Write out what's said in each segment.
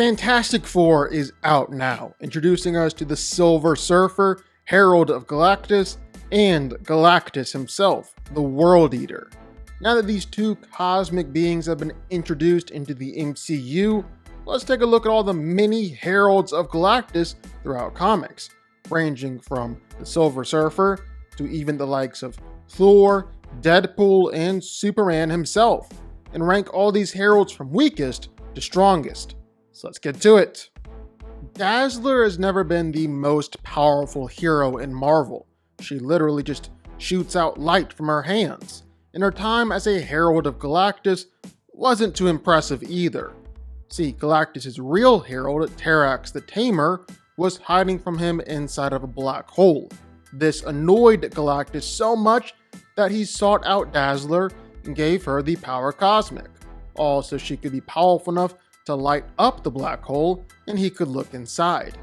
Fantastic Four is out now, introducing us to the Silver Surfer, Herald of Galactus, and Galactus himself, the World Eater. Now that these two cosmic beings have been introduced into the MCU, let's take a look at all the many Heralds of Galactus throughout comics, ranging from the Silver Surfer to even the likes of Thor, Deadpool, and Superman himself, and rank all these Heralds from weakest to strongest. So let's get to it. Dazzler has never been the most powerful hero in Marvel. She literally just shoots out light from her hands, and her time as a Herald of Galactus wasn't too impressive either. See, Galactus' real herald, Traxx the Tamer, was hiding from him inside of a black hole. This annoyed Galactus so much that he sought out Dazzler and gave her the power cosmic, all so she could be powerful enough to light up the black hole and he could look inside.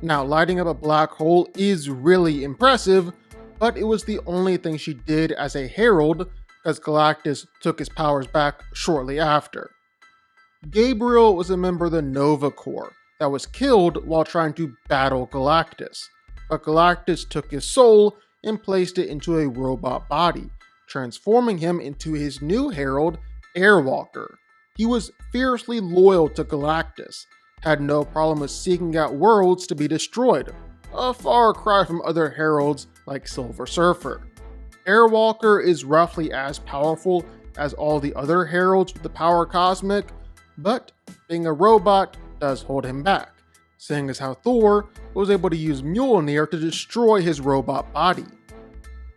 Now, lighting up a black hole is really impressive, but it was the only thing she did as a herald, because Galactus took his powers back shortly after. Gabriel was a member of the Nova Corps that was killed while trying to battle Galactus, but Galactus took his soul and placed it into a robot body, transforming him into his new herald, Airwalker. He was fiercely loyal to Galactus, had no problem with seeking out worlds to be destroyed, a far cry from other heralds like Silver Surfer. Airwalker is roughly as powerful as all the other heralds with the power cosmic, but being a robot does hold him back, seeing as how Thor was able to use Mjolnir to destroy his robot body.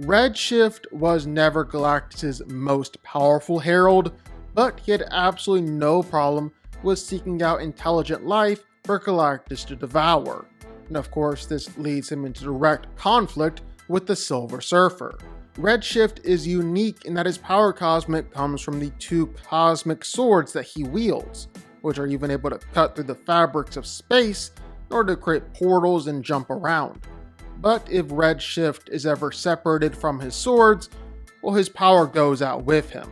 Redshift was never Galactus' most powerful herald, but he had absolutely no problem with seeking out intelligent life for Galactus to devour. And of course, this leads him into direct conflict with the Silver Surfer. Redshift is unique in that his power cosmic comes from the two cosmic swords that he wields, which are even able to cut through the fabrics of space in order to create portals and jump around. But if Redshift is ever separated from his swords, well, his power goes out with him.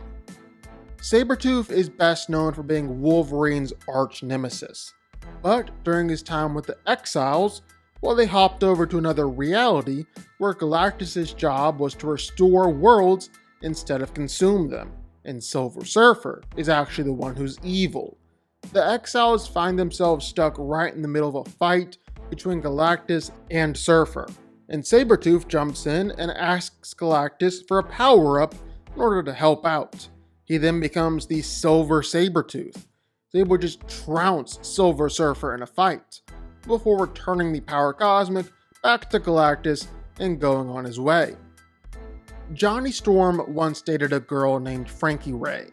Sabretooth is best known for being Wolverine's arch nemesis, but during his time with the Exiles, well, they hopped over to another reality where Galactus' job was to restore worlds instead of consume them, and Silver Surfer is actually the one who's evil. The Exiles find themselves stuck right in the middle of a fight between Galactus and Surfer, and Sabretooth jumps in and asks Galactus for a power-up in order to help out. He then becomes the Silver Sabretooth, able to just trounce Silver Surfer in a fight, before returning the power cosmic back to Galactus and going on his way. Johnny Storm once dated a girl named Frankie Ray.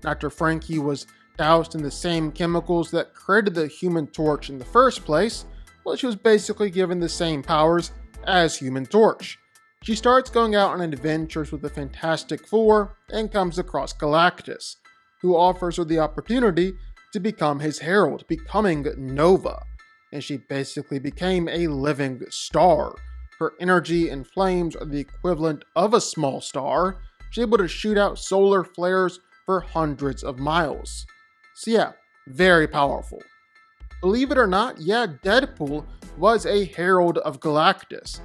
After Frankie was doused in the same chemicals that created the Human Torch in the first place, well, she was basically given the same powers as Human Torch. She starts going out on adventures with the Fantastic Four and comes across Galactus, who offers her the opportunity to become his herald, becoming Nova, and she basically became a living star. Her energy and flames are the equivalent of a small star. She's able to shoot out solar flares for hundreds of miles. So yeah, very powerful. Believe it or not, yeah, Deadpool was a herald of Galactus.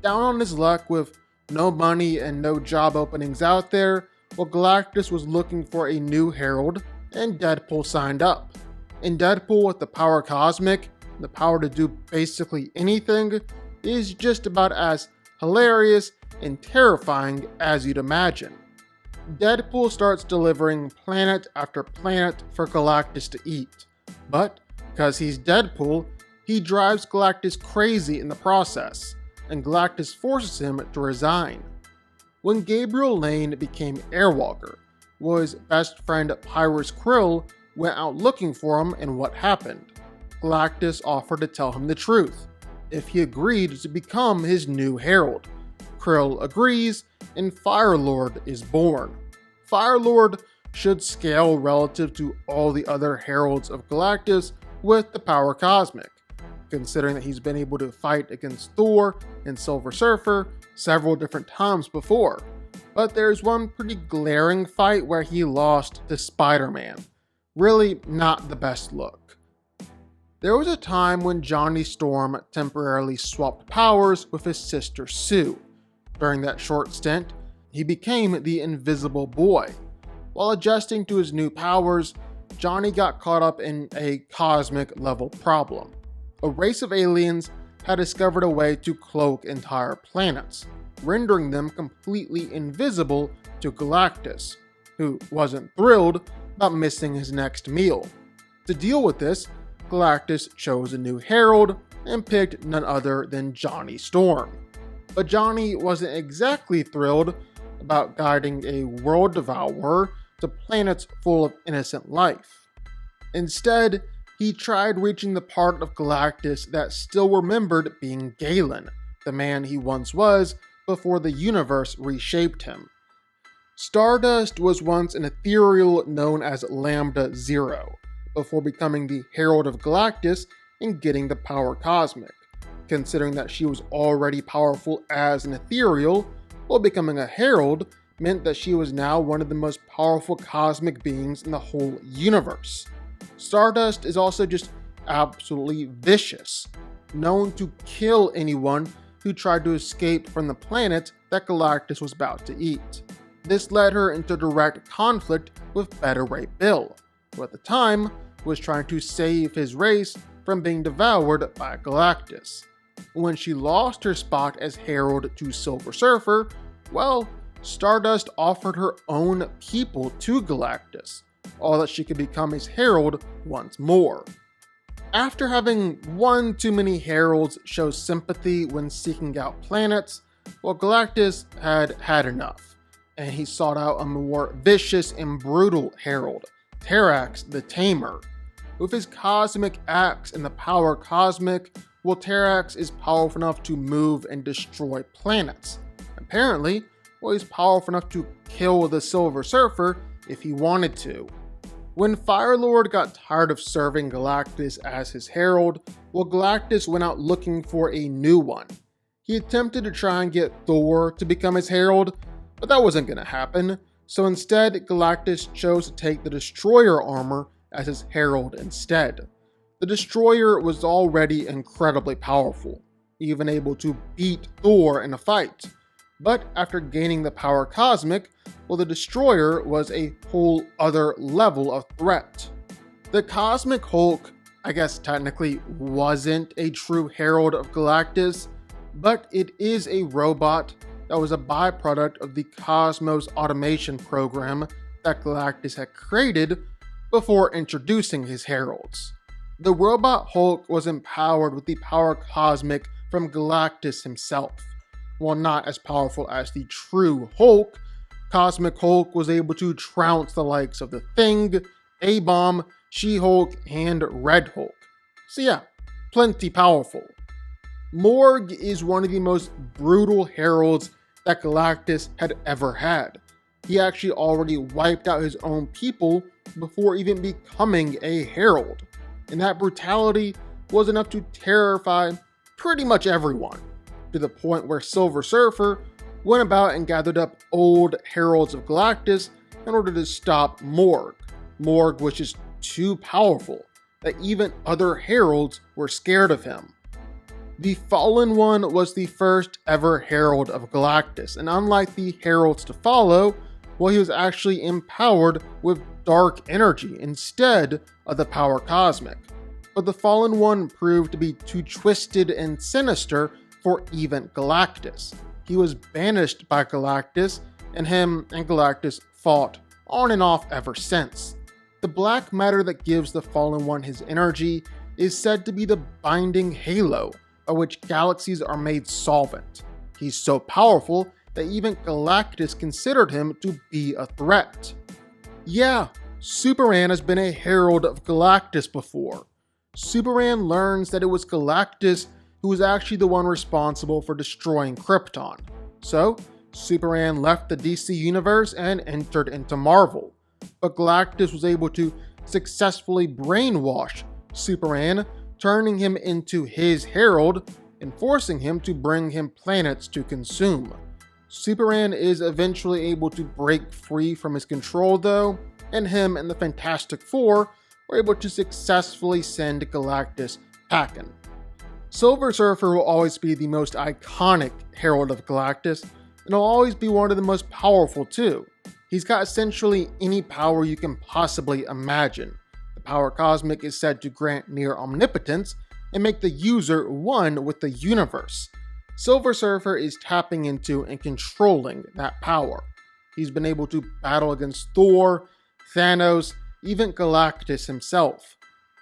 Down on his luck with no money and no job openings out there, well, Galactus was looking for a new herald, and Deadpool signed up. And Deadpool, with the power cosmic, the power to do basically anything, is just about as hilarious and terrifying as you'd imagine. Deadpool starts delivering planet after planet for Galactus to eat, but because he's Deadpool, he drives Galactus crazy in the process, and Galactus forces him to resign. When Gabriel Lane became Airwalker, his best friend Pyrus Krill went out looking for him, and what happened? Galactus offered to tell him the truth, if he agreed to become his new herald. Krill agrees, and Firelord is born. Firelord should scale relative to all the other heralds of Galactus with the power cosmic, considering that he's been able to fight against Thor and Silver Surfer several different times before. But there's one pretty glaring fight where he lost to Spider-Man. Really not the best look. There was a time when Johnny Storm temporarily swapped powers with his sister Sue. During that short stint, he became the Invisible Boy. While adjusting to his new powers, Johnny got caught up in a cosmic level problem. A race of aliens had discovered a way to cloak entire planets, rendering them completely invisible to Galactus, who wasn't thrilled about missing his next meal. To deal with this, Galactus chose a new Herald and picked none other than Johnny Storm. But Johnny wasn't exactly thrilled about guiding a world devourer to planets full of innocent life. Instead, he tried reaching the part of Galactus that still remembered being Galen, the man he once was before the universe reshaped him. Stardust was once an ethereal known as Lambda Zero, before becoming the Herald of Galactus and getting the power cosmic. Considering that she was already powerful as an ethereal, while becoming a Herald meant that she was now one of the most powerful cosmic beings in the whole universe. Stardust is also just absolutely vicious, known to kill anyone who tried to escape from the planet that Galactus was about to eat. This led her into direct conflict with Beta Ray Bill, who at the time was trying to save his race from being devoured by Galactus. When she lost her spot as Herald to Silver Surfer, well, Stardust offered her own people to Galactus, all that she could become his Herald once more. After having one too many Heralds show sympathy when seeking out planets, well, Galactus had had enough, and he sought out a more vicious and brutal Herald, Traxx the Tamer. With his cosmic axe and the power cosmic, well, Traxx is powerful enough to move and destroy planets. Apparently, well, he's powerful enough to kill the Silver Surfer if he wanted to. When Firelord got tired of serving Galactus as his Herald, well, Galactus went out looking for a new one. He attempted to try and get Thor to become his Herald, but that wasn't going to happen, so instead Galactus chose to take the Destroyer armor as his Herald instead. The Destroyer was already incredibly powerful, even able to beat Thor in a fight. But after gaining the power cosmic, well, the Destroyer was a whole other level of threat. The Cosmic Hulk, I guess technically wasn't a true Herald of Galactus, but it is a robot that was a byproduct of the Cosmos automation program that Galactus had created before introducing his Heralds. The Robot Hulk was empowered with the power cosmic from Galactus himself. While not as powerful as the true Hulk, Cosmic Hulk was able to trounce the likes of the Thing, A-Bomb, She-Hulk, and Red Hulk. So yeah, plenty powerful. Morg is one of the most brutal heralds that Galactus had ever had. He actually already wiped out his own people before even becoming a herald, and that brutality was enough to terrify pretty much everyone, to the point where Silver Surfer went about and gathered up old heralds of Galactus in order to stop Morg. Morg was just too powerful that even other heralds were scared of him. The Fallen One was the first ever herald of Galactus, and unlike the heralds to follow, well, he was actually empowered with dark energy instead of the power cosmic. But the Fallen One proved to be too twisted and sinister for even Galactus. He was banished by Galactus, and him and Galactus fought on and off ever since. The black matter that gives the Fallen One his energy is said to be the binding halo, by which galaxies are made solvent. He's so powerful that even Galactus considered him to be a threat. Yeah, Superman has been a herald of Galactus before. Superman learns that it was Galactus who was actually the one responsible for destroying Krypton. So, Superman left the DC universe and entered into Marvel. But Galactus was able to successfully brainwash Superman, turning him into his herald and forcing him to bring him planets to consume. Superman is eventually able to break free from his control though, and him and the Fantastic Four were able to successfully send Galactus packing. Silver Surfer will always be the most iconic Herald of Galactus, and will always be one of the most powerful too. He's got essentially any power you can possibly imagine. The power cosmic is said to grant near omnipotence and make the user one with the universe. Silver Surfer is tapping into and controlling that power. He's been able to battle against Thor, Thanos, even Galactus himself.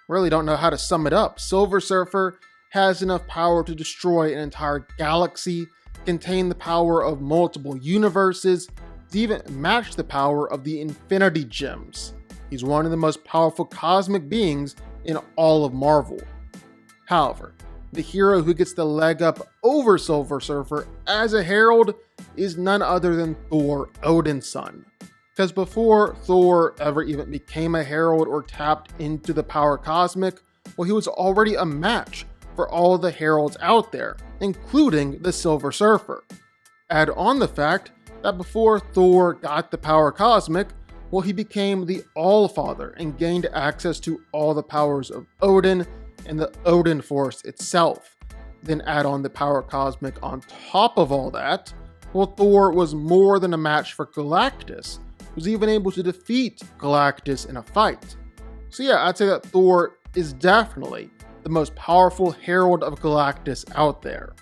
Really don't know how to sum it up. Silver Surfer has enough power to destroy an entire galaxy, contain the power of multiple universes, to even match the power of the Infinity Gems. He's one of the most powerful cosmic beings in all of Marvel. However, the hero who gets the leg up over Silver Surfer as a Herald is none other than Thor, Odin's son. Because before Thor ever even became a Herald or tapped into the power cosmic, well, he was already a match for all the Heralds out there, including the Silver Surfer. Add on the fact that before Thor got the power cosmic, well, he became the All-Father and gained access to all the powers of Odin and the Odin Force itself. Then add on the power cosmic on top of all that, well, Thor was more than a match for Galactus, was even able to defeat Galactus in a fight. So yeah, I'd say that Thor is definitely the most powerful Herald of Galactus out there.